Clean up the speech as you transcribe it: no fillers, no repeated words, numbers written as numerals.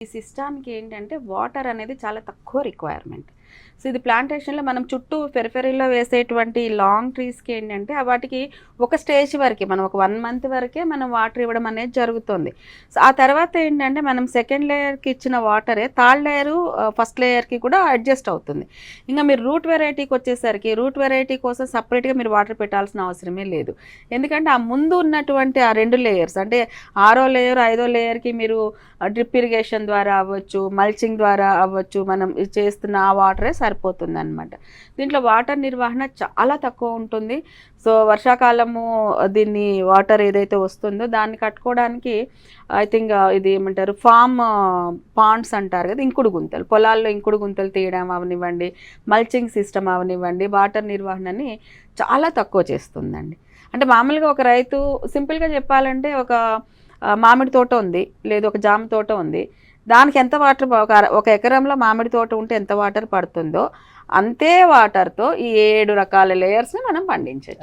ఈ సిస్టానికి ఏంటంటే వాటర్ అనేది చాలా తక్కువ రిక్వైర్మెంట్. సో ఇది ప్లాంటేషన్లో మనం చుట్టూ పెరిఫెరీలో వేసేటువంటి లాంగ్ ట్రీస్కి ఏంటంటే వాటికి ఒక స్టేజ్ వరకే మనం ఒక 1 month వరకే మనం వాటర్ ఇవ్వడం అనేది జరుగుతుంది. సో ఆ తర్వాత ఏంటంటే మనం సెకండ్ లేయర్కి ఇచ్చిన వాటరే థర్డ్ లేయరు ఫస్ట్ లేయర్కి కూడా అడ్జస్ట్ అవుతుంది. ఇంకా మీరు రూట్ వెరైటీకి వచ్చేసరికి రూట్ వెరైటీ కోసం సపరేట్గా మీరు వాటర్ పెట్టాల్సిన అవసరమే లేదు. ఎందుకంటే ఆ ముందు ఉన్నటువంటి ఆ 2 లేయర్స్ అంటే 6వ లేయర్ 5వ లేయర్కి మీరు డ్రిప్ ఇరిగేషన్ ద్వారా అవ్వచ్చు, మల్చింగ్ ద్వారా అవ్వచ్చు, మనం చేస్తున్న ఆ వాటరే సరిపోతుంది అనమాట. దీంట్లో వాటర్ నిర్వహణ చాలా తక్కువ ఉంటుంది. సో వర్షాకాలము దీన్ని వాటర్ ఏదైతే వస్తుందో దాన్ని కట్టుకోవడానికి ఐ థింక్ ఇది ఏమంటారు ఫామ్ పాండ్స్ అంటారు కదా, ఇంకుడు గుంతలు, పొలాల్లో ఇంకుడు గుంతలు తీయడం అవనివ్వండి, మల్చింగ్ సిస్టమ్ అవనివ్వండి, వాటర్ నిర్వహణని చాలా తక్కువ చేస్తుందండి. అంటే మామూలుగా ఒక రైతు సింపుల్గా చెప్పాలంటే ఒక మామిడి తోట ఉంది, లేదు ఒక జామ తోట ఉంది, దానికి ఎంత వాటర్ ఒక ఎకరంలో మామిడి తోట ఉంటే ఎంత వాటర్ పడుతుందో అంతే వాటర్తో ఈ 7 రకాల లేయర్స్ని మనం పండించవచ్చు.